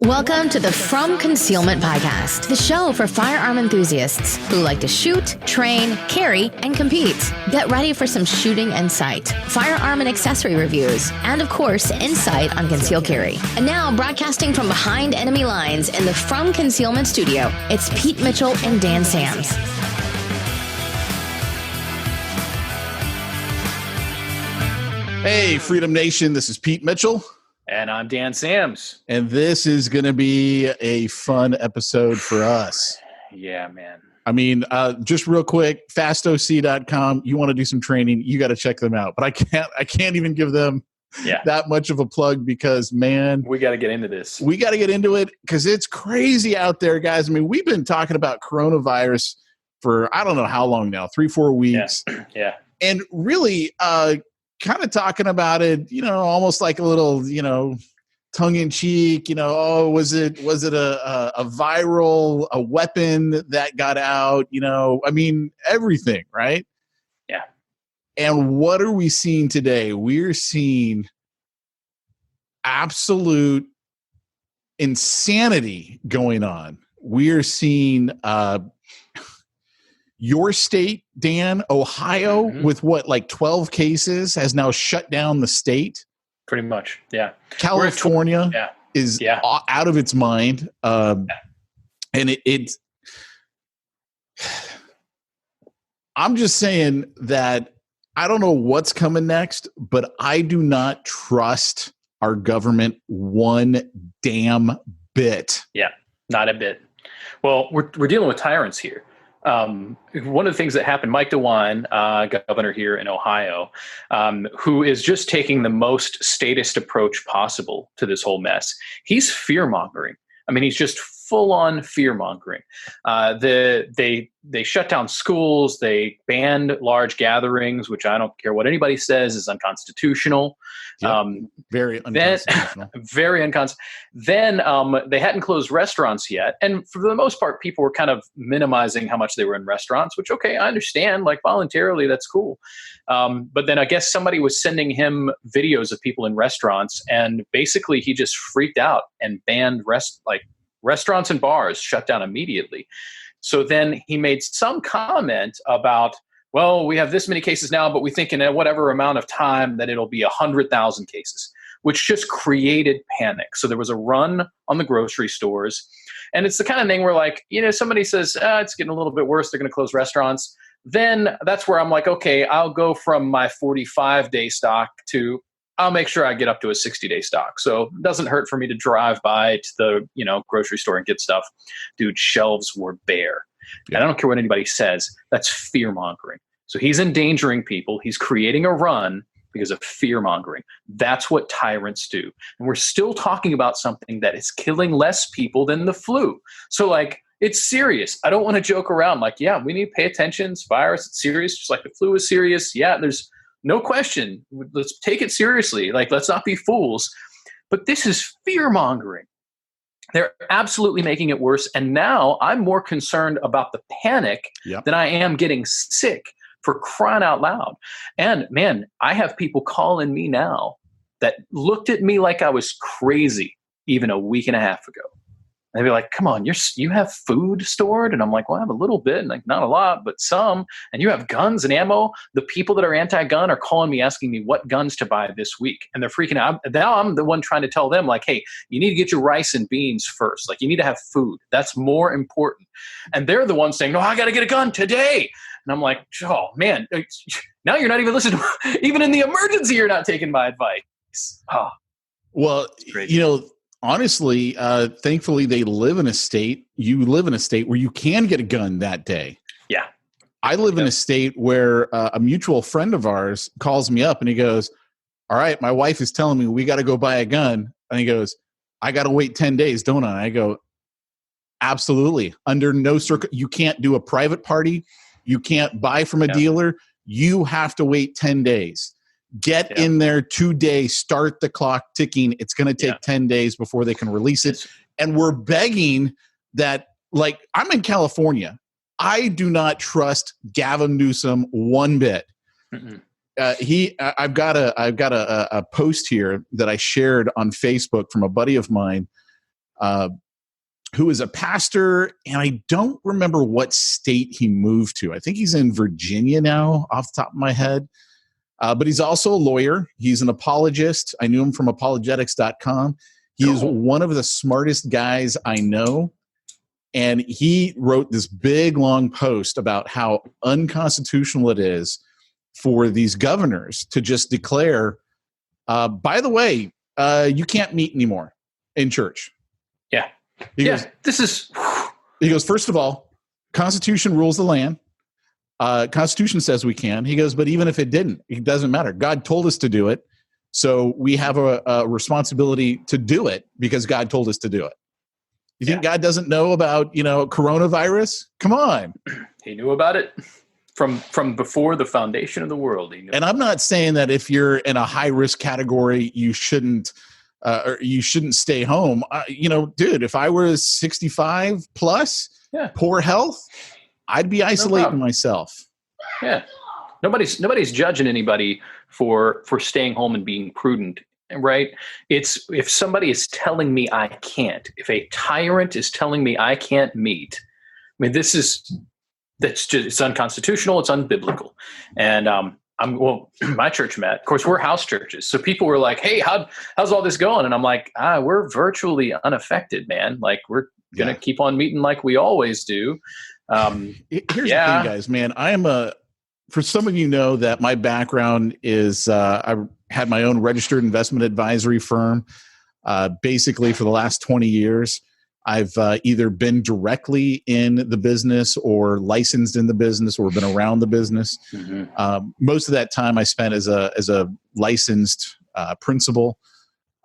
Welcome to the From Concealment Podcast, the show for firearm enthusiasts who like to shoot, train, carry, and compete. Get ready for some shooting and sight, firearm and accessory reviews, and of course, insight on conceal carry. And now, broadcasting from behind enemy lines in the From Concealment studio, it's Pete Mitchell and Dan Sams. Hey, Freedom Nation, this is Pete Mitchell. And I'm Dan Sams. And this is going to be a fun episode for us. Yeah, man. I mean, just real quick, fastoc.com. You want to do some training, you got to check them out. But I can't even give them that much of a plug because, man. We got to get into this. We got to get into it because it's crazy out there, guys. I mean, we've been talking about coronavirus for I don't know how long now, 3-4 weeks. Yeah. And really, kind of talking about it, almost like a little, tongue in cheek, was it a viral, a weapon that got out, I mean, everything, right? Yeah. And what are we seeing today? We're seeing absolute insanity going on. We're seeing, your state, Dan, Ohio, with what, like 12 cases, has now shut down the state? Pretty much, yeah. California is out of its mind. And it's I'm just saying that I don't know what's coming next, but I do not trust our government one damn bit. Yeah, not a bit. Well, we're dealing with tyrants here. One of the things that happened, Mike DeWine, governor here in Ohio, who is just taking the most statist approach possible to this whole mess. He's fear-mongering. I mean, he's just full-on fear-mongering. They shut down schools. They banned large gatherings, which I don't care what anybody says is unconstitutional. Yep. Very unconstitutional. Very unconstitutional. Then they hadn't closed restaurants yet. And for the most part, people were kind of minimizing how much they were in restaurants, which, okay, I understand. Like voluntarily, that's cool. But then I guess somebody was sending him videos of people in restaurants. And basically, he just freaked out and banned restaurants and bars shut down immediately. So then he made some comment about, well, we have this many cases now, but we think in whatever amount of time that it'll be 100,000 cases, which just created panic. So there was a run on the grocery stores. And it's the kind of thing where, like, somebody says, it's getting a little bit worse, they're going to close restaurants. Then that's where I'm like, okay, I'll go from my 45-day stock to I'll make sure I get up to a 60-day stock. So it doesn't hurt for me to drive by to the grocery store and get stuff. Dude, shelves were bare. Yeah. And I don't care what anybody says. That's fear-mongering. So he's endangering people. He's creating a run because of fear-mongering. That's what tyrants do. And we're still talking about something that is killing less people than the flu. So, like, it's serious. I don't want to joke around. Like, yeah, we need to pay attention. It's virus. It's serious. Just like the flu is serious. Yeah, there's no question. Let's take it seriously. Like, let's not be fools. But this is fear-mongering. They're absolutely making it worse. And now I'm more concerned about the panic than I am getting sick, for crying out loud. And, man, I have people calling me now that looked at me like I was crazy even a week and a half ago. They'd be like, come on, you have food stored? And I'm like, well, I have a little bit, and like not a lot, but some. And you have guns and ammo. The people that are anti-gun are calling me, asking me what guns to buy this week. And they're freaking out. Now I'm the one trying to tell them, like, hey, you need to get your rice and beans first. Like, you need to have food. That's more important. And they're the ones saying, no, I got to get a gun today. And I'm like, oh, man, now you're not even listening. Even in the emergency, you're not taking my advice. Oh, well, honestly, thankfully, you live in a state where you can get a gun that day. Yeah. I live in a state where a mutual friend of ours calls me up and he goes, all right, my wife is telling me we got to go buy a gun. And he goes, I got to wait 10 days, don't I? I go, absolutely. Under no you can't do a private party. You can't buy from a dealer. You have to wait 10 days. Get in there today, start the clock ticking. It's going to take 10 days before they can release it. And we're begging that, like, I'm in California. I do not trust Gavin Newsom one bit. I've got a post here that I shared on Facebook from a buddy of mine who is a pastor, and I don't remember what state he moved to. I think he's in Virginia now, off the top of my head. But he's also a lawyer. He's an apologist. I knew him from apologetics.com. He is one of the smartest guys I know. And he wrote this big, long post about how unconstitutional it is for these governors to just declare, by the way, you can't meet anymore in church. Yeah. He goes, he goes, first of all, Constitution rules the land. Constitution says we can. He goes, but even if it didn't, it doesn't matter. God told us to do it. So we have a responsibility to do it because God told us to do it. You think God doesn't know about, coronavirus? Come on. He knew about it from before the foundation of the world. He knew. And I'm not saying that if you're in a high risk category, you shouldn't stay home. Dude, if I was 65 plus, poor health, I'd be isolating myself. Yeah. Nobody's judging anybody for staying home and being prudent. Right? It's if somebody is telling me I can't, if a tyrant is telling me I can't meet, I mean, it's unconstitutional. It's unbiblical. And my church met. Of course, we're house churches, so people were like, "Hey, how's all this going?" And I'm like, "We're virtually unaffected, man. Like we're gonna keep on meeting like we always do." Here's the thing, guys, man. For some of you know that my background is I had my own registered investment advisory firm. Basically, for the last 20 years, I've either been directly in the business or licensed in the business or been around the business. Mm-hmm. Most of that time I spent as a licensed principal.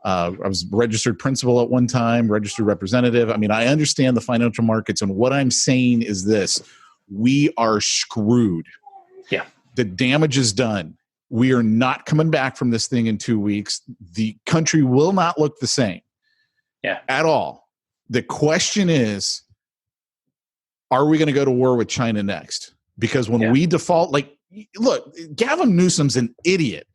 I was registered principal at one time, registered representative. I mean, I understand the financial markets, and what I'm saying is this: we are screwed. Yeah. The damage is done. We are not coming back from this thing in 2 weeks. The country will not look the same. At all. The question is, are we going to go to war with China next? Because when we default, look, Gavin Newsom's an idiot.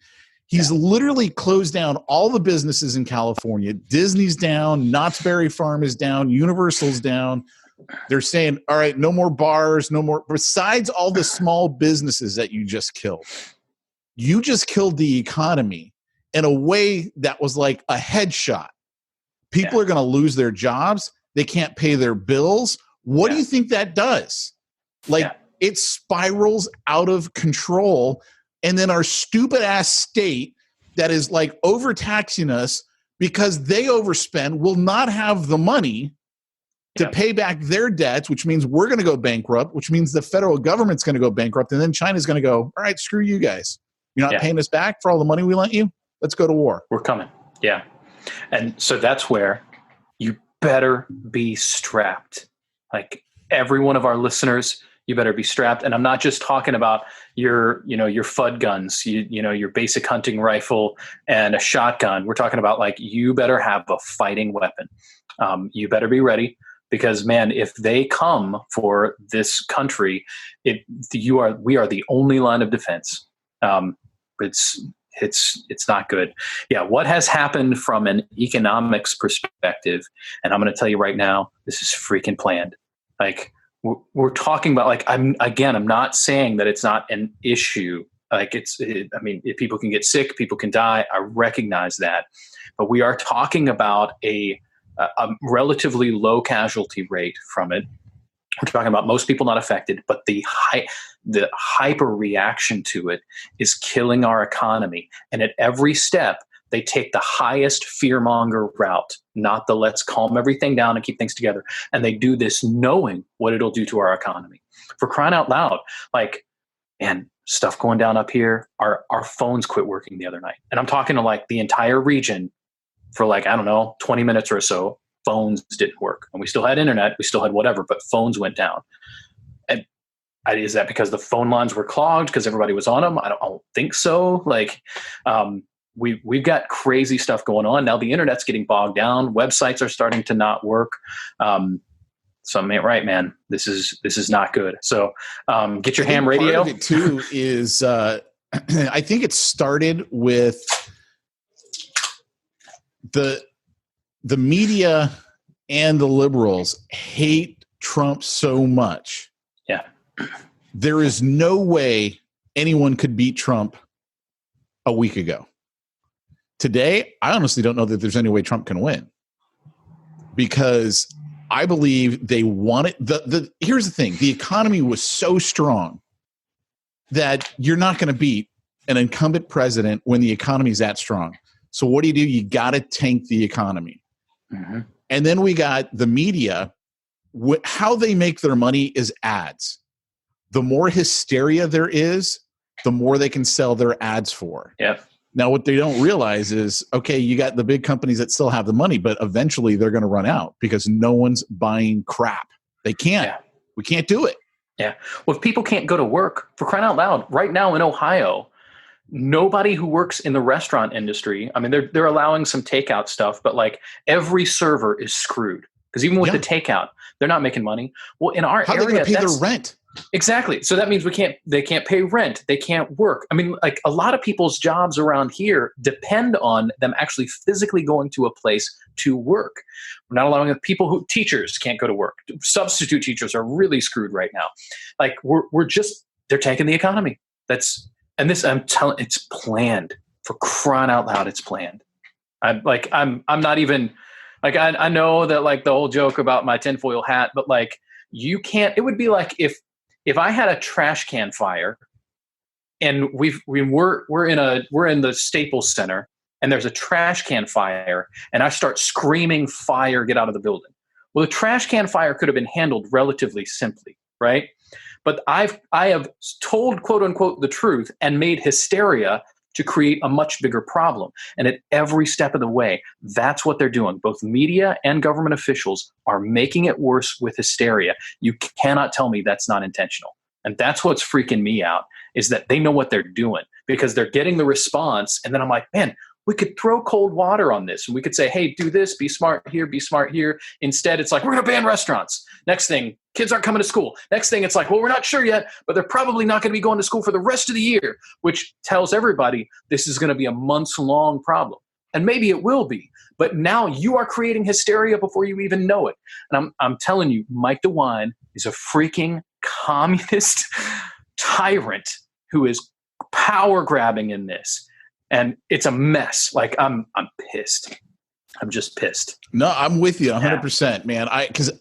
He's literally closed down all the businesses in California. Disney's down. Knott's Berry Farm is down. Universal's down. They're saying, all right, no more bars, no more. Besides all the small businesses that you just killed the economy in a way that was like a headshot. People are going to lose their jobs. They can't pay their bills. What do you think that does? It spirals out of control. And then our stupid ass state that is like overtaxing us because they overspend will not have the money to pay back their debts, which means we're going to go bankrupt, which means the federal government's going to go bankrupt. And then China's going to go, all right, screw you guys. You're not paying us back for all the money we lent you? Let's go to war. We're coming. Yeah. And so that's where you better be strapped. Like every one of our listeners, you better be strapped. And I'm not just talking about your FUD guns, your basic hunting rifle and a shotgun. We're talking about you better have a fighting weapon. You better be ready. Because man, if they come for this country, we are the only line of defense. It's not good. Yeah, what has happened from an economics perspective, and I'm going to tell you right now, this is freaking planned. We're talking about I'm not saying that it's not an issue. If people can get sick, people can die. I recognize that, but we are talking about a relatively low casualty rate from it. We're talking about most people not affected, but the hyper reaction to it is killing our economy. And at every step, they take the highest fearmonger route, not the let's calm everything down and keep things together. And they do this knowing what it'll do to our economy. For crying out loud, stuff going down up here. Our phones quit working the other night. And I'm talking to the entire region for 20 minutes or so. Phones didn't work, and we still had internet, we still had whatever, but phones went down. And is that because the phone lines were clogged because everybody was on them? I don't think so. We've got crazy stuff going on now. The internet's getting bogged down. Websites are starting to not work. So I'm right, man. This is not good. So get your ham radio. Part of it too is I think it started with the media and the liberals hate Trump so much. Yeah. There is no way anyone could beat Trump a week ago. Today, I honestly don't know that there's any way Trump can win, because I believe they want it. Here's the thing. The economy was so strong that you're not going to beat an incumbent president when the economy is that strong. So what do? You got to tank the economy. Mm-hmm. And then we got the media. How they make their money is ads. The more hysteria there is, the more they can sell their ads for. Yep. Now, what they don't realize is, okay, you got the big companies that still have the money, but eventually they're going to run out because no one's buying crap. They can't. Yeah. We can't do it. Yeah. Well, if people can't go to work, for crying out loud, right now in Ohio, nobody who works in the restaurant industry, I mean, they're allowing some takeout stuff, but like every server is screwed, because even with the takeout, they're not making money. Well, in our How area, are they going to pay their rent? Exactly. So that means they can't pay rent. They can't work. I mean, like a lot of people's jobs around here depend on them actually physically going to a place to work. We're not allowing teachers can't go to work. Substitute teachers are really screwed right now. Like they're tanking the economy. I'm telling, it's planned, for crying out loud. It's planned. I'm not even like, I know that like the whole joke about my tinfoil hat, but like you can't, it would be like if I had a trash can fire and we're in the Staples Center and there's a trash can fire and I start screaming fire, get out of the building. Well, the trash can fire could have been handled relatively simply, right? But I have told, quote unquote, the truth and made hysteria to create a much bigger problem. And at every step of the way, that's what they're doing. Both media and government officials are making it worse with hysteria. You cannot tell me that's not intentional. And that's what's freaking me out, is that they know what they're doing, because they're getting the response. And then I'm like, man, we could throw cold water on this and we could say, hey, do this, be smart here, be smart here. Instead, it's like, we're going to ban restaurants. Next thing, kids aren't coming to school. Next thing, it's like, well, we're not sure yet, but they're probably not going to be going to school for the rest of the year, which tells everybody this is going to be a months-long problem. And maybe it will be. But now you are creating hysteria before you even know it. And I'm telling you, Mike DeWine is a freaking communist tyrant who is power grabbing in this. And it's a mess. Like I'm pissed. I'm just pissed. No, I'm with you 100%, man. Because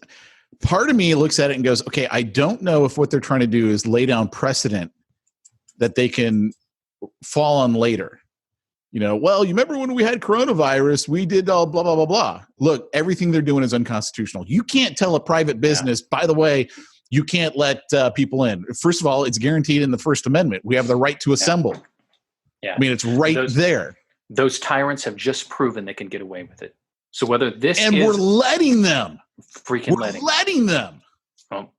part of me looks at it and goes, okay, I don't know if what they're trying to do is lay down precedent that they can fall on later. You know, well, you remember when we had coronavirus, we did all blah, blah, blah, blah. Look, everything they're doing is unconstitutional. You can't tell a private business, by the way, you can't let people in. First of all, it's guaranteed in the First Amendment. We have the right to assemble. Yeah. I mean, it's right there. Those tyrants have just proven they can get away with it. So whether this and we're letting them. Freaking letting them. Well,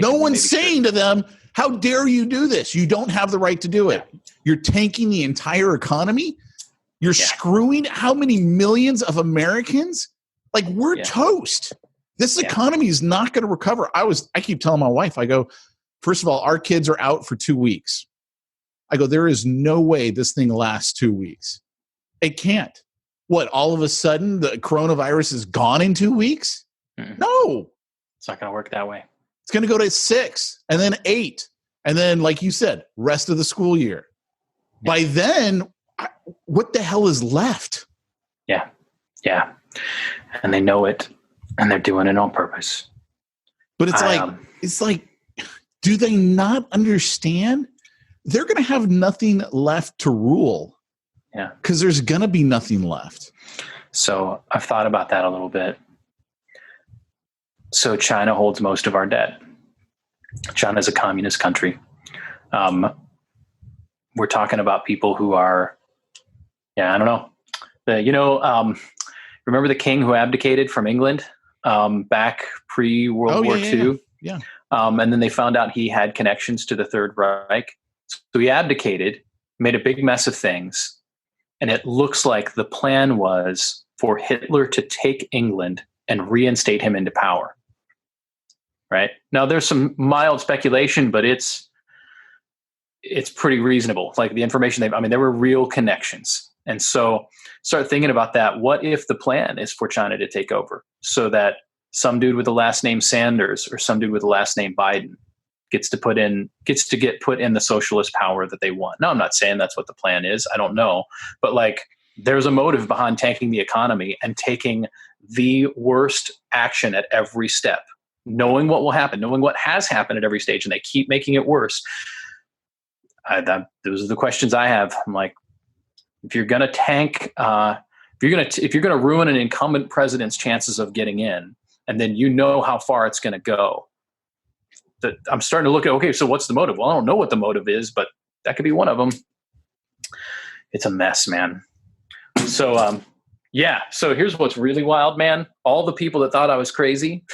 no one's saying to them, how dare you do this? You don't have the right to do it. You're tanking the entire economy. You're screwing how many millions of Americans? Like, we're toast. This economy is not going to recover. I keep telling my wife, I go, first of all, our kids are out for 2 weeks. I go, there is no way this thing lasts 2 weeks. It can't. What, all of a sudden the coronavirus is gone in 2 weeks? Mm-hmm. No. It's not going to work that way. It's going to go to 6 and then 8. And then, like you said, rest of the school year. Yeah. By then, what the hell is left? Yeah. Yeah. And they know it, and they're doing it on purpose. But it's like, do they not understand? They're going to have nothing left to rule. Yeah. Because there's going to be nothing left. So I've thought about that a little bit. So China holds most of our debt. China's a communist country. We're talking about people who are, I don't know. Remember the king who abdicated from England back pre-World War II? Yeah. And then they found out he had connections to the Third Reich. So he abdicated, made a big mess of things. And it looks like the plan was for Hitler to take England and reinstate him into power. Right? Now, there's some mild speculation, but it's pretty reasonable. Like the information there were real connections. And so start thinking about that. What if the plan is for China to take over so that some dude with the last name Sanders or some dude with the last name Biden gets to get put in the socialist power that they want? Now, I'm not saying that's what the plan is. I don't know. But like, there's a motive behind tanking the economy and taking the worst action at every step, knowing what will happen, knowing what has happened at every stage, and they keep making it worse. Those are the questions I have. I'm like, if you're going to tank, if you're going to ruin an incumbent president's chances of getting in, and then you know how far it's going to go, I'm starting to look at, okay, so what's the motive? Well, I don't know what the motive is, but that could be one of them. It's a mess, man. So, so here's what's really wild, man. All the people that thought I was crazy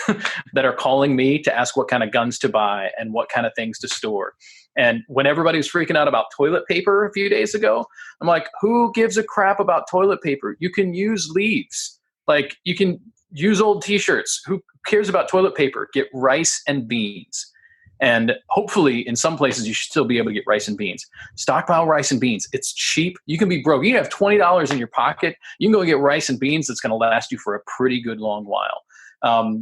that are calling me to ask what kind of guns to buy and what kind of things to store. And when everybody was freaking out about toilet paper a few days ago, I'm like, who gives a crap about toilet paper? You can use leaves. Like, you can use old t-shirts. Who cares about toilet paper? Get rice and beans. And hopefully in some places you should still be able to get rice and beans. Stockpile rice and beans. It's cheap. You can be broke. You can have $20 in your pocket. You can go get rice and beans that's going to last you for a pretty good long while.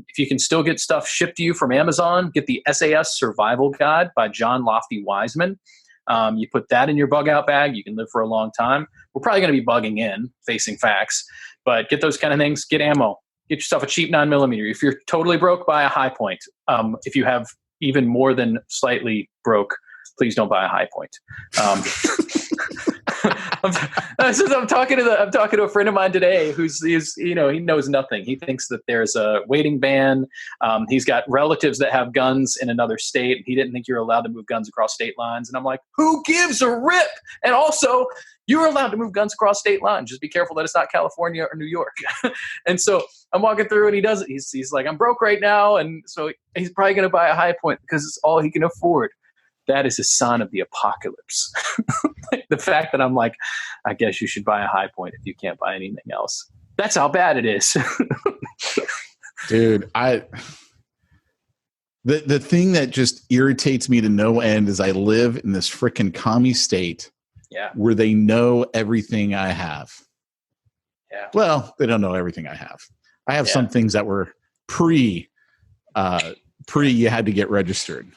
If you can still get stuff shipped to you from Amazon, get the SAS Survival Guide by John Lofty Wiseman. You put that in your bug out bag. You can live for a long time. We're probably going to be bugging in, facing facts, but get those kind of things. Get ammo. Get yourself a cheap 9mm. If you're totally broke, buy a High Point. If you have even more than slightly broke, please don't buy a High Point. I'm talking to a friend of mine today he knows nothing. He thinks that there's a waiting ban. He's got relatives that have guns in another state. He didn't think you're allowed to move guns across state lines. And I'm like, who gives a rip? And also, you're allowed to move guns across state lines. Just be careful that it's not California or New York. And so I'm walking through and he does it. He's like, I'm broke right now. And so he's probably going to buy a High Point because it's all he can afford. That is a sign of the apocalypse. The fact that I'm like, I guess you should buy a High Point if you can't buy anything else. That's how bad it is. Dude, the thing that just irritates me to no end is I live in this freaking commie state where they know everything I have. Yeah. Well, they don't know everything I have. I have some things that were pre you had to get registered.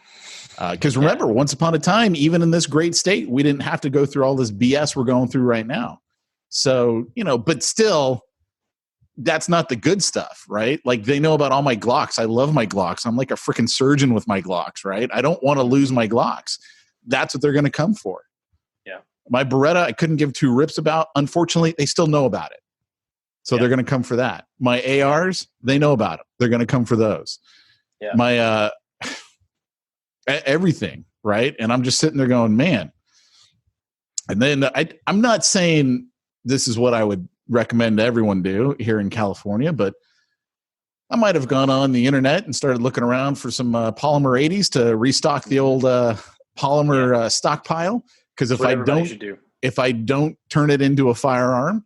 Because remember, once upon a time, even in this great state, we didn't have to go through all this BS we're going through right now. So, but still, that's not the good stuff, right? Like, they know about all my Glocks. I love my Glocks. I'm like a freaking surgeon with my Glocks, right? I don't want to lose my Glocks. That's what they're going to come for. Yeah. My Beretta, I couldn't give two rips about. Unfortunately, they still know about it. So they're going to come for that. My ARs, they know about them. They're going to come for those. Yeah. My everything, right? And I'm just sitting there going, man. And then I'm not saying this is what I would recommend everyone do here in California, but I might have gone on the internet and started looking around for some polymer 80s to restock the old polymer stockpile. Because if I don't turn it into a firearm,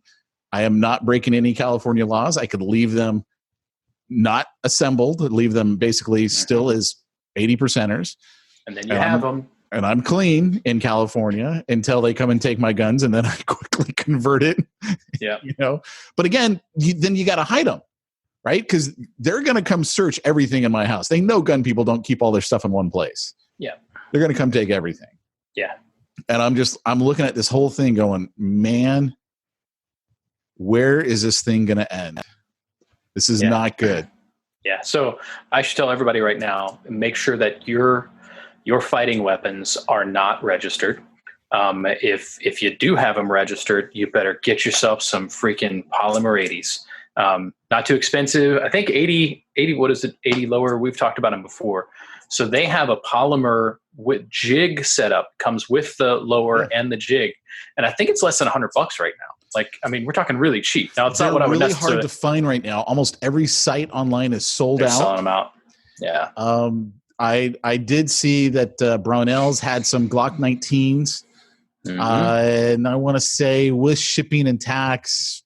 I am not breaking any California laws. I could leave them not assembled, leave them basically still as 80%ers. And then you have them. And I'm clean in California until they come and take my guns, and then I quickly convert it. Yeah. But again, then you got to hide them, right? Because they're going to come search everything in my house. They know gun people don't keep all their stuff in one place. Yeah. They're going to come take everything. Yeah. And I'm looking at this whole thing going, man, where is this thing going to end? This is not good. Yeah. So I should tell everybody right now, make sure that your fighting weapons are not registered. If you do have them registered, you better get yourself some freaking polymer 80s. Not too expensive. I think 80, what is it? 80 lower. We've talked about them before. So they have a polymer with jig setup, comes with the lower and the jig. And I think it's less than $100 right now. Like, I mean, we're talking really cheap. Now, it's not what I would necessarily... hard to find right now. Almost every site online is sold out. They're selling them out. Yeah. I did see that Brownells had some Glock 19s. Mm-hmm. And I want to say with shipping and tax,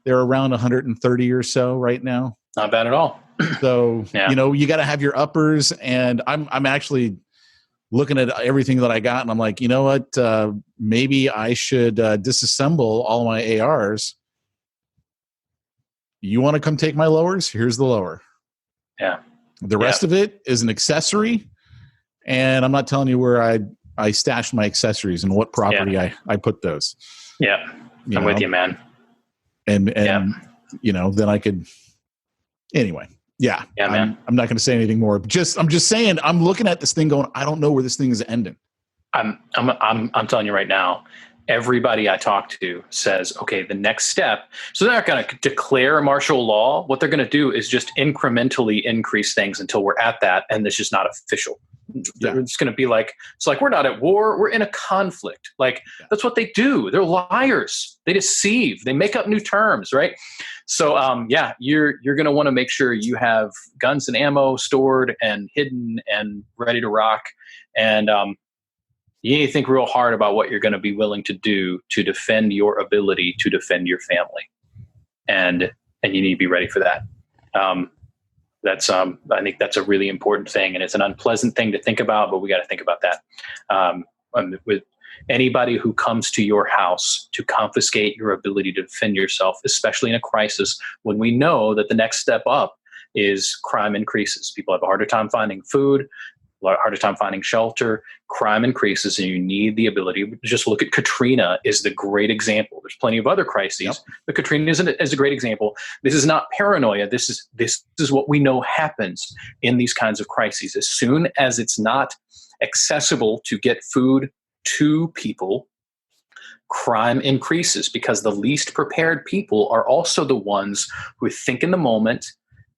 they're around 130 or so right now. Not bad at all. So, you got to have your uppers. And I'm actually looking at everything that I got, and I'm like, you know what? Maybe I should disassemble all my ARs. You want to come take my lowers? Here's the lower. Yeah. The rest of it is an accessory, and I'm not telling you where I stashed my accessories and what property I put those. Yeah, I'm with you, man. And you know, then I could. Anyway, yeah, man. I'm not going to say anything more. I'm just saying, I'm looking at this thing going, I don't know where this thing is ending. I'm telling you right now, everybody I talk to says, okay, the next step. So they're not going to declare martial law. What they're going to do is just incrementally increase things until we're at that, and it's just not official. Yeah. It's going to be like, it's like, we're not at war, we're in a conflict. Like, that's what they do. They're liars. They deceive. They make up new terms, right? So, you're going to want to make sure you have guns and ammo stored and hidden and ready to rock. And you need to think real hard about what you're going to be willing to do to defend your ability to defend your family. And you need to be ready for that. I think that's a really important thing, and it's an unpleasant thing to think about, but we got to think about that. With anybody who comes to your house to confiscate your ability to defend yourself, especially in a crisis, when we know that the next step up is crime increases. People have a harder time finding food, a harder time finding shelter, crime increases, and you need the ability to just look at Katrina is the great example. There's plenty of other crises, but Katrina is a great example. This is not paranoia. This is what we know happens in these kinds of crises. As soon as it's not accessible to get food to people, crime increases, because the least prepared people are also the ones who think in the moment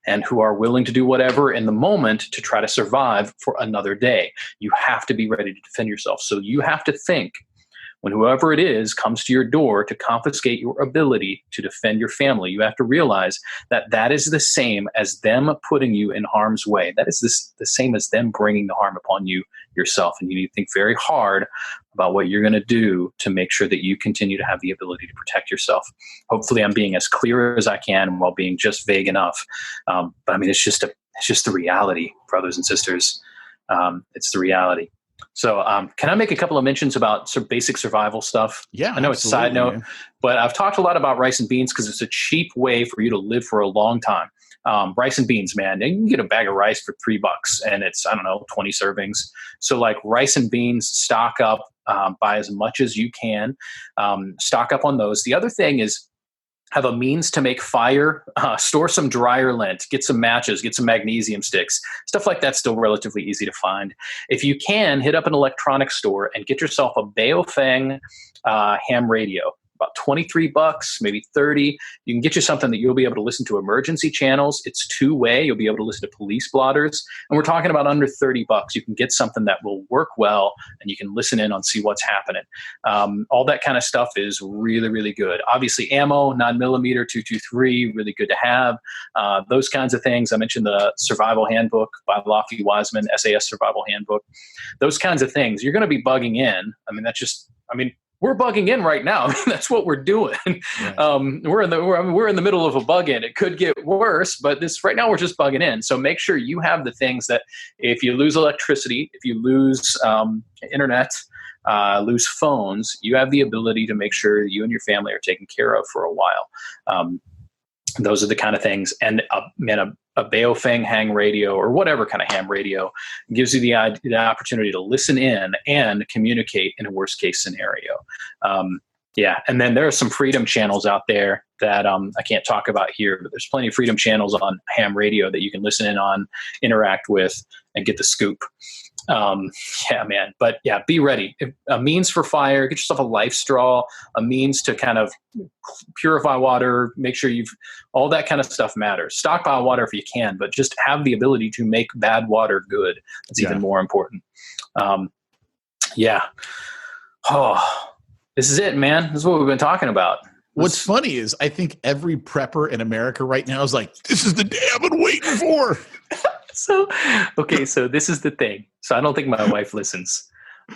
and who are willing to do whatever in the moment to try to survive for another day. You have to be ready to defend yourself. So you have to think, when whoever it is comes to your door to confiscate your ability to defend your family, you have to realize that that is the same as them putting you in harm's way. That is the same as them bringing the harm upon you yourself. And you need to think very hard about what you're going to do to make sure that you continue to have the ability to protect yourself. Hopefully I'm being as clear as I can while being just vague enough. But I mean, it's just the reality, brothers and sisters. It's the reality. So can I make a couple of mentions about some basic survival stuff? Yeah, I know it's a side note, but I've talked a lot about rice and beans because it's a cheap way for you to live for a long time. Rice and beans, man, you can get a bag of rice for $3 and it's, 20 servings. So like rice and beans, stock up, buy as much as you can, stock up on those. The other thing is, have a means to make fire, store some dryer lint, get some matches, get some magnesium sticks. Stuff like that's still relatively easy to find. If you can, hit up an electronics store and get yourself a Baofeng ham radio. About $23, maybe $30. You can get you something that you'll be able to listen to emergency channels. It's two-way. You'll be able to listen to police blotters. And we're talking about under $30. You can get something that will work well, and you can listen in on see what's happening. All that kind of stuff is really, really good. Obviously, ammo, 9mm, 223, really good to have. Those kinds of things. I mentioned the Survival Handbook by Lofty Wiseman, SAS Survival Handbook. Those kinds of things. You're going to be bugging in. We're bugging in right now. That's what we're doing. Right. We're in the middle of a bug in. It could get worse, but right now we're just bugging in. So make sure you have the things that if you lose electricity, if you lose internet, lose phones, you have the ability to make sure you and your family are taken care of for a while. Those are the kind of things. And a Baofeng hang radio or whatever kind of ham radio gives you the opportunity to listen in and communicate in a worst case scenario. And then there are some freedom channels out there that I can't talk about here, but there's plenty of freedom channels on ham radio that you can listen in on, interact with, and get the scoop. But be ready. A means for fire, get yourself a life straw, a means to kind of purify water, make sure all that kind of stuff matters. Stockpile water if you can, but just have the ability to make bad water good. That's even more important. This is it, man. This is what we've been talking about. What's funny is I think every prepper in America right now is like, this is the day I've been waiting for. So this is the thing. So I don't think my wife listens.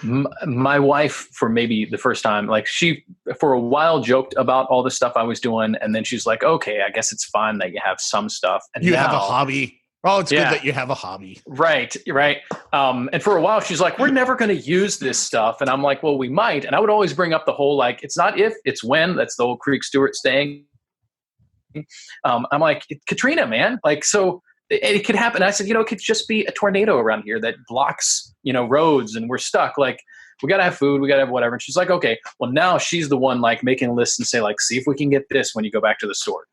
My wife, for maybe the first time, like she, for a while, joked about all the stuff I was doing. And then she's like, okay, I guess it's fine that you have some stuff. And you have a hobby. Oh, it's good that you have a hobby. Right. And for a while, she's like, we're never going to use this stuff. And I'm like, well, we might. And I would always bring up the whole, like, it's not if, it's when. That's the old Creek Stewart saying. I'm like, Katrina, man. Like, so it could happen. I said, it could just be a tornado around here that blocks, roads and we're stuck. Like, we got to have food. We got to have whatever. And she's like, okay, well, now she's the one like making a list and say, like, see if we can get this when you go back to the store.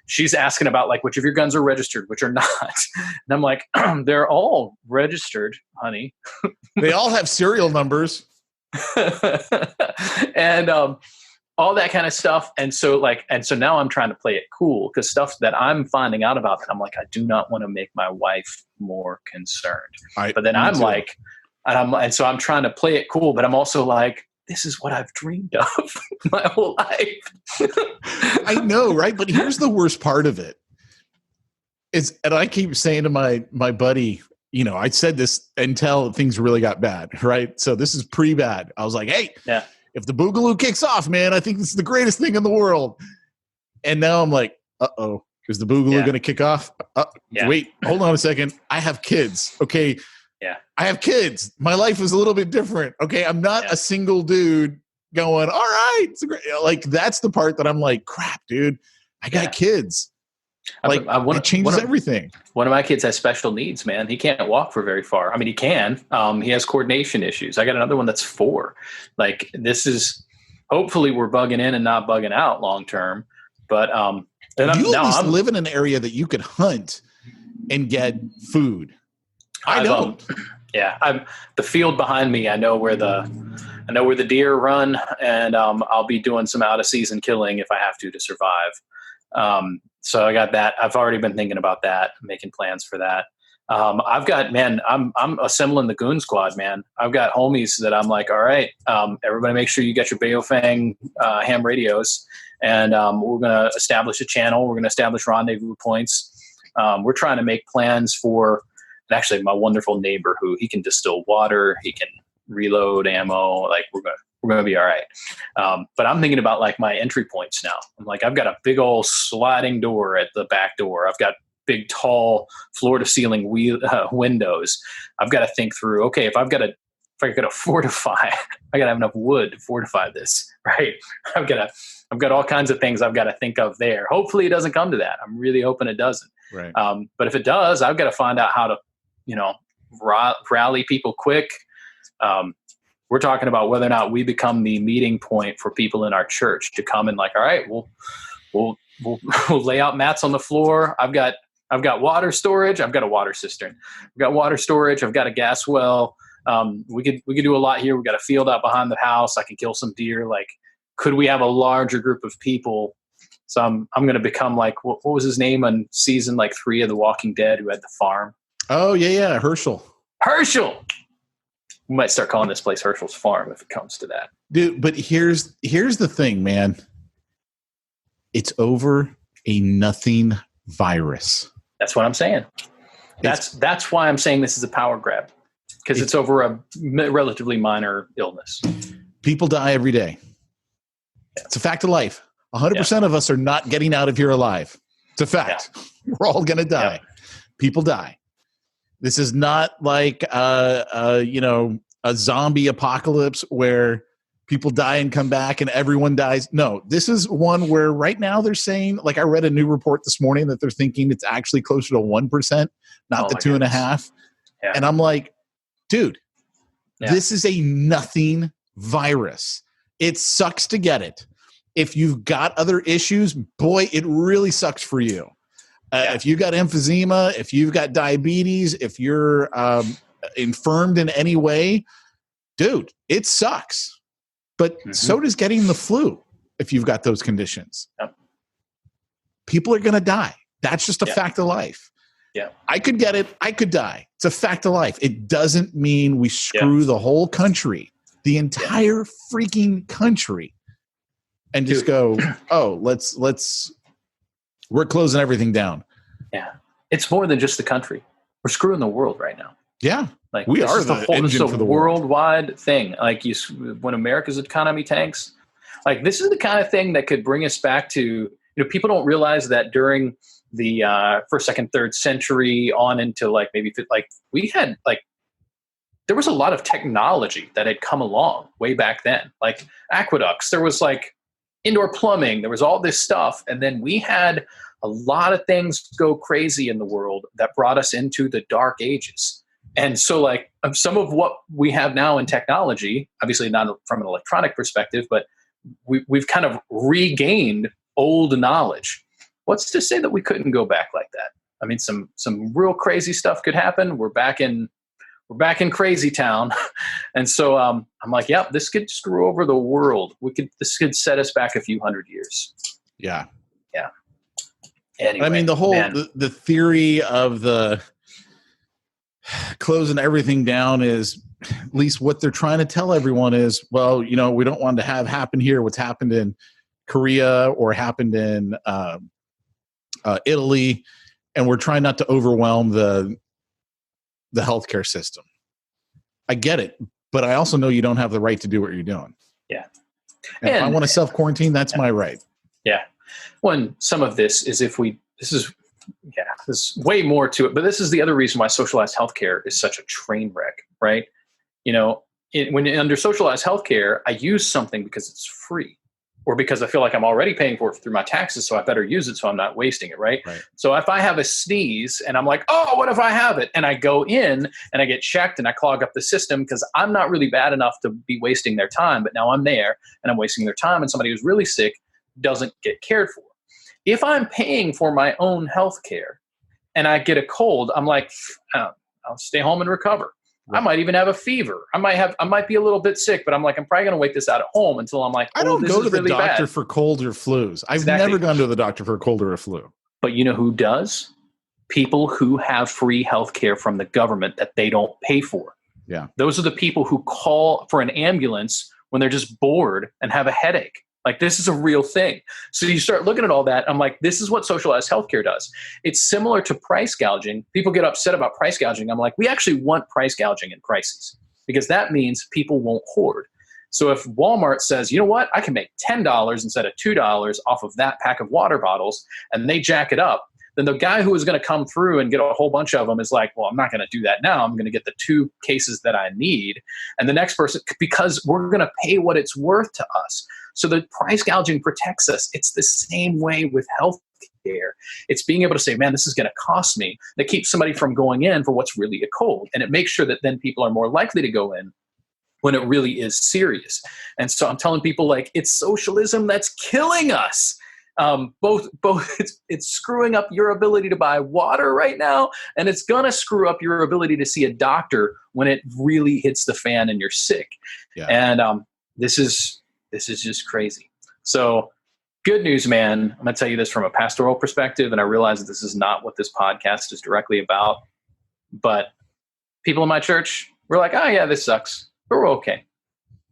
She's asking about like which of your guns are registered, which are not. And I'm like, they're all registered, honey. They all have serial numbers. And all that kind of stuff. And so now I'm trying to play it cool because stuff that I'm finding out about that I'm like, I do not want to make my wife more concerned. But then I'm like, and so I'm trying to play it cool, but I'm also like, this is what I've dreamed of my whole life. I know, right? But here's the worst part of it. And I keep saying to my buddy, I said this until things really got bad, right? So this is pretty bad. I was like, hey, if the Boogaloo kicks off, man, I think this is the greatest thing in the world. And now I'm like, uh-oh, is the Boogaloo going to kick off? Wait, hold on a second. I have kids, okay? Yeah, I have kids. My life is a little bit different. Okay, I'm not a single dude going, all right. It's great. Like, that's the part that I'm like, crap, dude. I got kids. Like, it changes everything. One of my kids has special needs, man. He can't walk for very far. I mean, he can. He has coordination issues. I got another one that's 4. Like, this is hopefully we're bugging in and not bugging out long term. But you at least live in an area that you could hunt and get food. I don't. I'm the field behind me. I know where the deer run, and I'll be doing some out of season killing if I have to survive. So I got that. I've already been thinking about that, making plans for that. I've got, man, I'm assembling the goon squad, man. I've got homies that I'm like, all right, everybody make sure you get your Baofeng ham radios, and we're going to establish a channel. We're going to establish rendezvous points. We're trying to make plans for. And actually, my wonderful neighbor who he can distill water, he can reload ammo. Like we're gonna be all right. But I'm thinking about like my entry points now. I'm like, I've got a big old sliding door at the back door. I've got big, tall, floor to ceiling windows. I've got to think through. Okay, if I got to fortify, I got to have enough wood to fortify this, right? I've got all kinds of things I've got to think of there. Hopefully, it doesn't come to that. I'm really hoping it doesn't. Right. But if it does, I've got to find out how to, rally people quick. We're talking about whether or not we become the meeting point for people in our church to come and like, all right, we'll lay out mats on the floor. I've got water storage. I've got a water cistern. I've got water storage. I've got a gas well. We could do a lot here. We've got a field out behind the house. I can kill some deer. Like, could we have a larger group of people? So I'm going to become like, what was his name on season 3 of The Walking Dead who had the farm? Oh, yeah. Herschel. We might start calling this place Herschel's Farm if it comes to that. Dude, but here's the thing, man. It's over a nothing virus. That's what I'm saying. That's why I'm saying this is a power grab. Because it's over a relatively minor illness. People die every day. It's a fact of life. 100% of us are not getting out of here alive. It's a fact. Yeah. We're all going to die. Yeah. People die. This is not like a zombie apocalypse where people die and come back and everyone dies. No, this is one where right now they're saying, like I read a new report this morning that they're thinking it's actually closer to 1%, not the 2.5%. Yeah. And I'm like, dude, this is a nothing virus. It sucks to get it. If you've got other issues, boy, it really sucks for you. If you've got emphysema, if you've got diabetes, if you're infirmed in any way, dude, it sucks. But so does getting the flu if you've got those conditions. Yep. People are going to die. That's just a fact of life. Yeah, I could get it. I could die. It's a fact of life. It doesn't mean we screw the whole country, the entire freaking country, and just go, oh, we're closing everything down. Yeah. It's more than just the country. We're screwing the world right now. Yeah. Like we are the engine for the worldwide thing. Like when America's economy tanks, like this is the kind of thing that could bring us back to, people don't realize that during the first, second, third century on into like maybe like we had like there was a lot of technology that had come along way back then, like aqueducts. There was like indoor plumbing. There was all this stuff. And then we had a lot of things go crazy in the world that brought us into the dark ages. And so like some of what we have now in technology, obviously not from an electronic perspective, but we've kind of regained old knowledge. What's to say that we couldn't go back like that? I mean, some real crazy stuff could happen. We're back in crazy town. And so I'm like, yep, this could screw over the world. This could set us back a few hundred years. Yeah. Yeah. Anyway, I mean, the whole, the theory of the closing everything down is, at least what they're trying to tell everyone is, well, we don't want to have happen here what's happened in Korea or happened in Italy. And we're trying not to overwhelm the healthcare system. I get it, but I also know you don't have the right to do what you're doing. Yeah. And if I want to self-quarantine, that's my right. Yeah. When some of this is there's way more to it, but this is the other reason why socialized healthcare is such a train wreck, right? When under socialized healthcare, I use something because it's free or because I feel like I'm already paying for it through my taxes, so I better use it so I'm not wasting it, right? So if I have a sneeze and I'm like, oh, what if I have it? And I go in and I get checked and I clog up the system because I'm not really bad enough to be wasting their time, but now I'm there and I'm wasting their time, and somebody who's really sick doesn't get cared for. If I'm paying for my own health care and I get a cold, I'm like, I'll stay home and recover. Right. I might even have a fever. I might be a little bit sick, but I'm like, I'm probably going to wait this out at home until I'm like, I don't go to the really doctor bad. for colds or flus. I've never gone to the doctor for a cold or a flu. But you know who does? People who have free health care from the government that they don't pay for. Yeah. Those are the people who call for an ambulance when they're just bored and have a headache. Like, this is a real thing. So you start looking at all that. I'm like, this is what socialized healthcare does. It's similar to price gouging. People get upset about price gouging. I'm like, we actually want price gouging in crises because that means people won't hoard. So if Walmart says, you know what, I can make $10 instead of $2 off of that pack of water bottles, and they jack it up, then the guy who is going to come through and get a whole bunch of them is like, well, I'm not going to do that now. I'm going to get the 2 cases that I need. And the next person, because we're going to pay what it's worth to us. So the price gouging protects us. It's the same way with health care. It's being able to say, man, this is going to cost me. That keeps somebody from going in for what's really a cold. And it makes sure that then people are more likely to go in when it really is serious. And so I'm telling people, like, it's socialism that's killing us. Both it's screwing up your ability to buy water right now, and it's gonna screw up your ability to see a doctor when it really hits the fan and you're sick. Yeah. And this is just crazy. So good news, man. I'm gonna tell you this from a pastoral perspective, and I realize that this is not what this podcast is directly about, but people in my church were like, oh yeah, this sucks, but we're okay.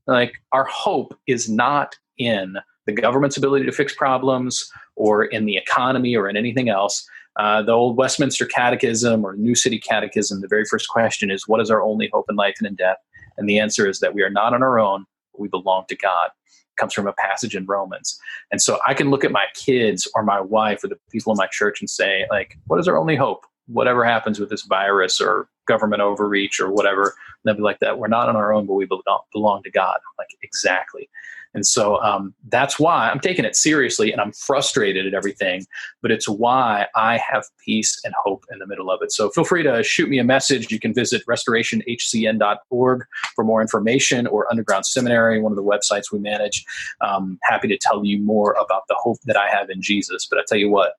Like, our hope is not in the government's ability to fix problems or in the economy or in anything else. The old Westminster Catechism or New City Catechism, the very first question is, what is our only hope in life and in death? And the answer is that we are not on our own, but we belong to God. It comes from a passage in Romans. And so I can look at my kids or my wife or the people in my church and say, like, what is our only hope? Whatever happens with this virus or government overreach or whatever, and they'll be like that. We're not on our own, but we belong to God. I'm like, exactly. And so that's why I'm taking it seriously, and I'm frustrated at everything, but it's why I have peace and hope in the middle of it. So feel free to shoot me a message. You can visit restorationhcn.org for more information, or Underground Seminary, one of the websites we manage. Happy to tell you more about the hope that I have in Jesus. But I tell you what,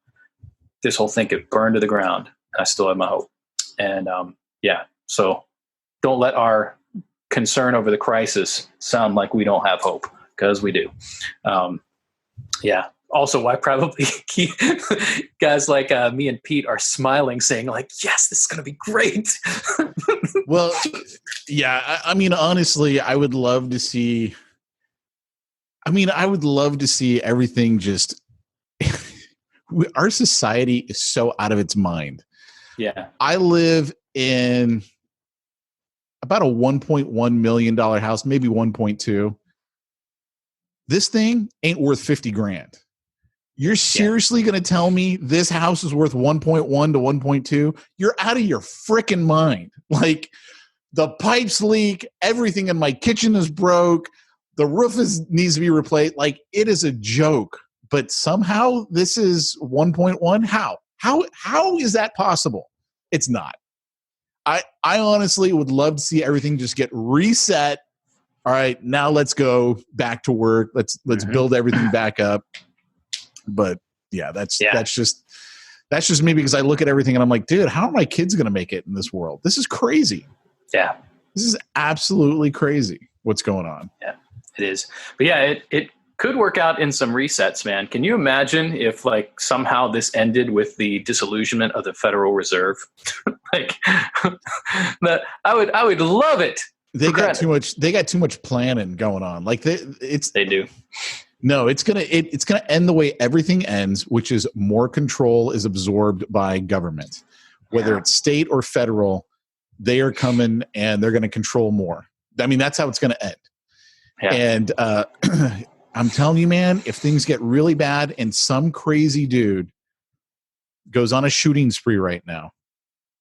this whole thing could burn to the ground, and I still have my hope. And so don't let our concern over the crisis sound like we don't have hope, because we do. Also, why probably guys like me and Pete are smiling, saying like, yes, this is going to be great. Well, yeah, I mean, honestly, I would love to see everything just, our society is so out of its mind. Yeah. I live in about a $1.1 million house, maybe 1.2. This thing ain't worth $50,000. You're seriously going to tell me this house is worth 1.1 to 1.2? You're out of your freaking mind. Like, the pipes leak, everything in my kitchen is broke, the roof needs to be replaced. Like, it is a joke. But somehow this is 1.1. How is that possible? It's not. I honestly would love to see everything just get reset. All right, now let's go back to work. Let's build everything back up. But yeah, that's just me, because I look at everything and I'm like, dude, how are my kids going to make it in this world? This is crazy. Yeah. This is absolutely crazy what's going on. Yeah, it is. But yeah, it could work out in some resets, man. Can you imagine if like somehow this ended with the disillusionment of the Federal Reserve? Like that, I would love it. They got too much planning going on. Like they do. No, it's gonna end the way everything ends, which is more control is absorbed by government, whether it's state or federal. They are coming and they're going to control more. I mean, that's how it's going to end. Yeah. And I'm telling you, man, if things get really bad and some crazy dude goes on a shooting spree right now,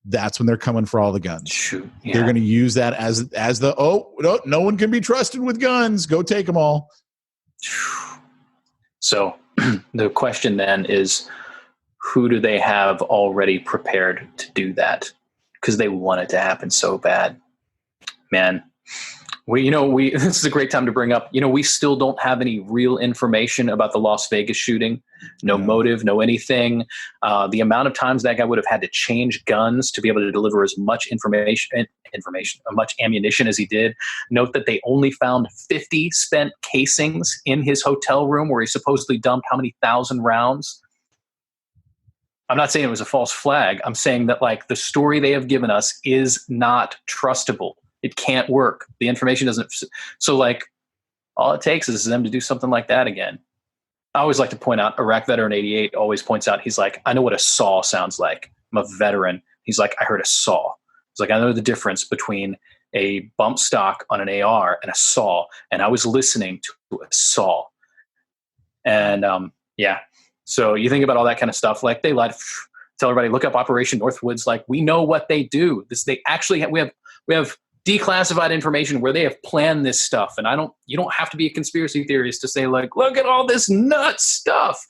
that's when they're coming for all the guns. Shoot, yeah. They're going to use that as no one can be trusted with guns. Go take them all. So the question then is, who do they have already prepared to do that? Because they want it to happen so bad. Man, this is a great time to bring up, we still don't have any real information about the Las Vegas shooting. No motive, no anything. The amount of times that guy would have had to change guns to be able to deliver as much much ammunition as he did. Note that they only found 50 spent casings in his hotel room where he supposedly dumped how many thousand rounds. I'm not saying it was a false flag. I'm saying that like the story they have given us is not trustable. It can't work. The information doesn't. So like all it takes is them to do something like that again. I always like to point out, Iraq Veteran 88 always points out, he's like, I know what a saw sounds like. I'm a veteran. He's like, I heard a saw. He's like, I know the difference between a bump stock on an AR and a saw. And I was listening to a saw. And so you think about all that kind of stuff. Like they tell everybody, look up Operation Northwoods. Like we know what they do. They actually we have declassified information where they have planned this stuff. And you don't have to be a conspiracy theorist to say like, look at all this nuts stuff.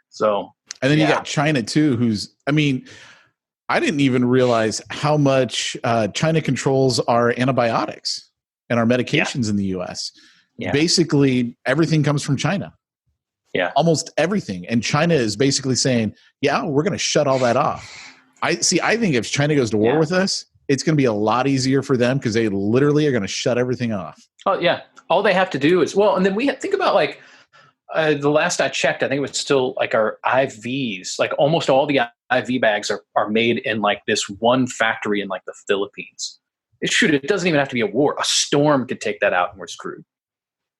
So, and then you got China too, I didn't even realize how much China controls our antibiotics and our medications in the U.S. Yeah. Basically, everything comes from China. Yeah, almost everything. And China is basically saying, we're going to shut all that off. I think if China goes to war with us, it's going to be a lot easier for them because they literally are going to shut everything off. Oh, yeah. All they have to do is, and then think about like the last I checked, I think it was still like our IVs, like almost all the IV bags are made in like this one factory in like the Philippines. It doesn't even have to be a war. A storm could take that out and we're screwed.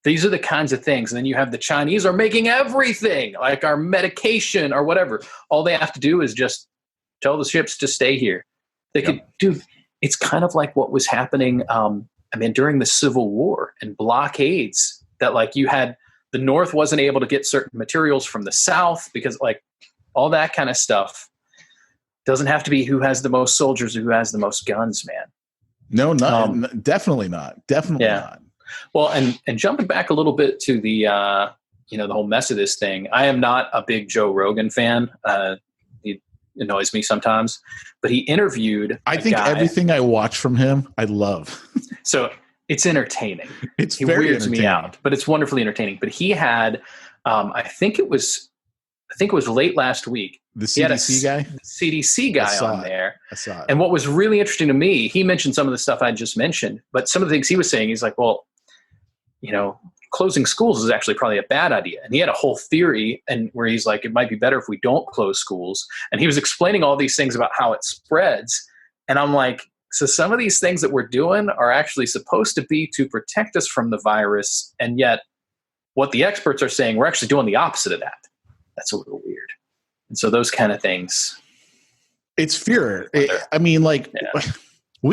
These are the kinds of things. And then you have the Chinese are making everything, like our medication or whatever. All they have to do is just tell the ships to stay here. They could do. It's kind of like what was happening, during the Civil War and blockades that like you had the North wasn't able to get certain materials from the South because like all that kind of stuff doesn't have to be who has the most soldiers or who has the most guns, man. No, definitely not. Definitely not. Well, and jumping back a little bit to the the whole mess of this thing, I am not a big Joe Rogan fan. He annoys me sometimes, but he interviewed. I think everything I watch from him, I love. So it's entertaining. He weirds me out, but it's wonderfully entertaining. But he had, I think it was late last week. The CDC guy on there. I saw it. And what was really interesting to me, he mentioned some of the stuff I just mentioned, but some of the things he was saying, he's like, well, closing schools is actually probably a bad idea. And he had a whole theory and where he's like, it might be better if we don't close schools. And he was explaining all these things about how it spreads. And I'm like, so some of these things that we're doing are actually supposed to be to protect us from the virus. And yet what the experts are saying, we're actually doing the opposite of that. That's a little weird. And so those kind of things. It's fear. We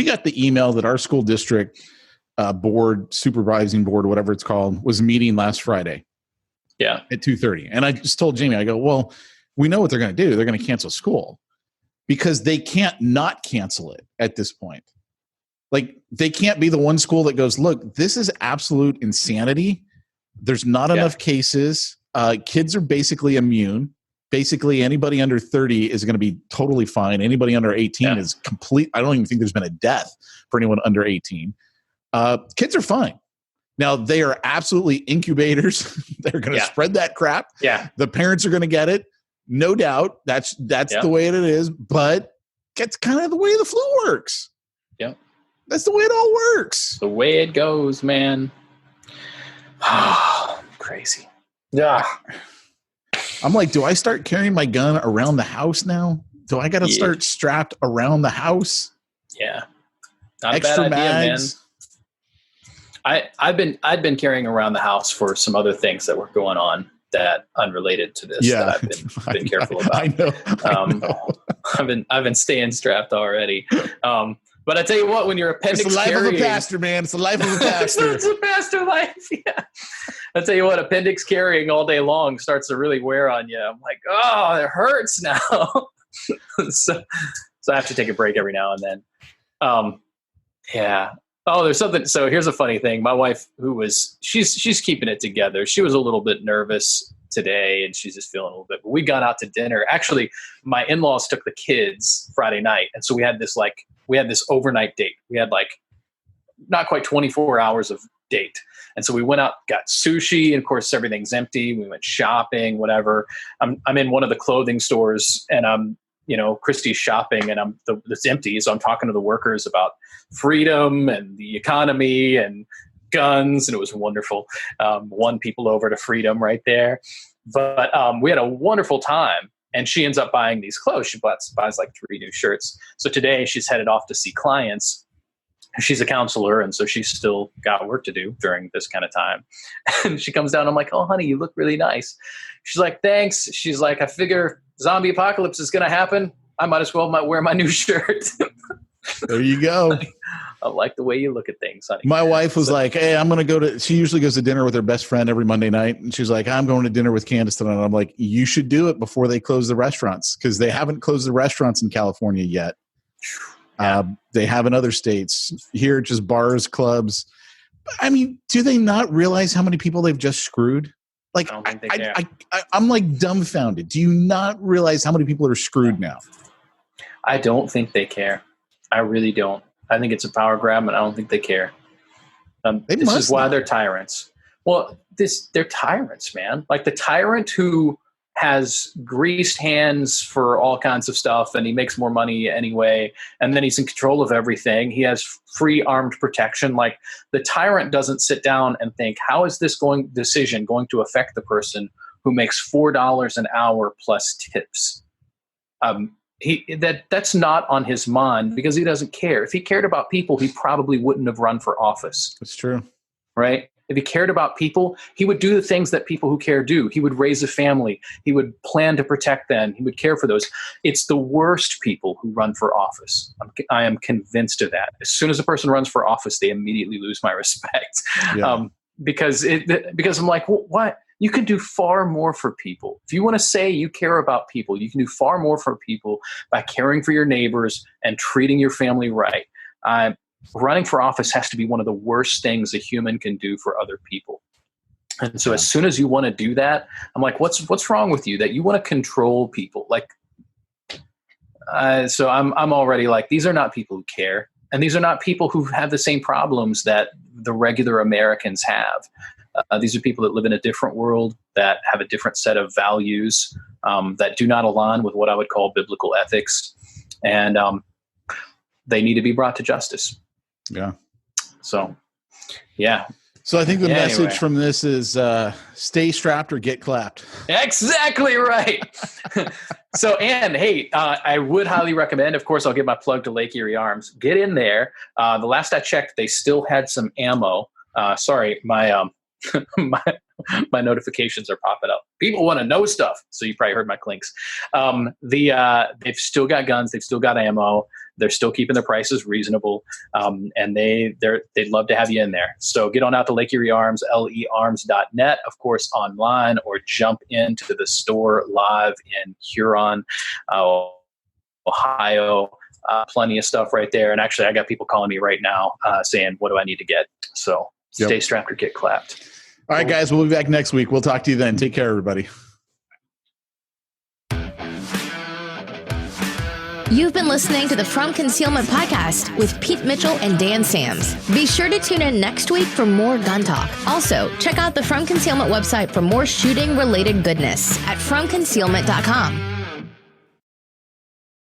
got the email that our school district board, supervising board, whatever it's called, was meeting last Friday. Yeah. At 2:30. And I just told Jamie, I go, well, we know what they're going to do. They're going to cancel school because they can't not cancel it at this point. Like, they can't be the one school that goes, look, this is absolute insanity. There's not enough cases. Kids are basically immune. Basically, anybody under 30 is going to be totally fine. Anybody under 18 is complete. I don't even think there's been a death for anyone under 18. Kids are fine. Now, they are absolutely incubators. They're going to spread that crap. Yeah. The parents are going to get it. No doubt. That's the way it is. But it's kind of the way the flu works. Yeah. That's the way it all works. The way it goes, man. Oh, crazy. Yeah. I'm like, do I start carrying my gun around the house now? Do I got to start strapped around the house? Yeah. Not Extra a bad mags. Idea, man. I'd been carrying around the house for some other things that were going on that unrelated to this that I've been careful about. I know. I've been staying strapped already. But I tell you what, when you're appendix it's the life carrying, of a pastor, man. It's the life of a pastor. It's a pastor life. Yeah. I tell you what, appendix carrying all day long starts to really wear on you. I'm like, oh, it hurts now. so I have to take a break every now and then. Yeah. Oh, there's something. So here's a funny thing. My wife, she's keeping it together. She was a little bit nervous today and she's just feeling a little bit, but we got out to dinner. Actually, my in-laws took the kids Friday night. And so we had this overnight date. We had not quite 24 hours of date. And so we went out, got sushi, and of course everything's empty. We went shopping, whatever. I'm in one of the clothing stores and Christie's shopping and it's empty. So I'm talking to the workers about freedom and the economy and guns. And it was wonderful. Won people over to freedom right there. But we had a wonderful time. And she ends up buying these clothes. She buys 3 new shirts. So today she's headed off to see clients. She's a counselor, and so she's still got work to do during this kind of time. And she comes down. I'm like, oh, honey, you look really nice. She's like, thanks. She's like, I figure zombie apocalypse is going to happen. I might as well wear my new shirt. There you go. I like the way you look at things, honey. My wife was like, hey, I'm going to she usually goes to dinner with her best friend every Monday night. And she's like, I'm going to dinner with Candace tonight. And I'm like, you should do it before they close the restaurants because they haven't closed the restaurants in California yet. They have in other states. Here, just bars, clubs. I mean, do they not realize how many people they've just screwed? Like, I don't think they care. I'm like dumbfounded. Do you not realize how many people are screwed now? I don't think they care. I really don't. I think it's a power grab, and I don't think they care. This is why they're tyrants. Well, they're tyrants, man. Like the tyrant who has greased hands for all kinds of stuff, and he makes more money anyway, and then he's in control of everything. He has free armed protection. Like the tyrant doesn't sit down and think, how is this decision going to affect the person who makes $4 an hour plus tips? That's not on his mind because he doesn't care. If he cared about people, he probably wouldn't have run for office. That's true. Right? If he cared about people, he would do the things that people who care do. He would raise a family. He would plan to protect them. He would care for those. It's the worst people who run for office. I am convinced of that. As soon as a person runs for office, they immediately lose my respect. Yeah. Because I'm like, well, what? You can do far more for people. If you want to say you care about people, you can do far more for people by caring for your neighbors and treating your family right. Running for office has to be one of the worst things a human can do for other people. And so as soon as you want to do that, I'm like, what's wrong with you that you want to control people? Like, so I'm already like, these are not people who care. And these are not people who have the same problems that the regular Americans have. These are people that live in a different world, that have a different set of values, that do not align with what I would call biblical ethics. And they need to be brought to justice. Yeah. So, yeah. So I think the message from this is stay strapped or get clapped. Exactly right. So, Ann, hey, I would highly recommend, of course, I'll give my plug to Lake Erie Arms. Get in there. The last I checked, they still had some ammo. Sorry, my my notifications are popping up. People want to know stuff. So you probably heard my clinks. They've still got guns. They've still got ammo. They're still keeping their prices reasonable. And they'd love to have you in there. So get on out to Lake Erie Arms, learms.net, of course, online, or jump into the store live in Huron, Ohio. Plenty of stuff right there. And actually, I got people calling me right now saying, what do I need to get? So stay strapped or get clapped. All right, guys, we'll be back next week. We'll talk to you then. Take care, everybody. You've been listening to the From Concealment podcast with Pete Mitchell and Dan Sams. Be sure to tune in next week for more gun talk. Also, check out the From Concealment website for more shooting-related goodness at FromConcealment.com.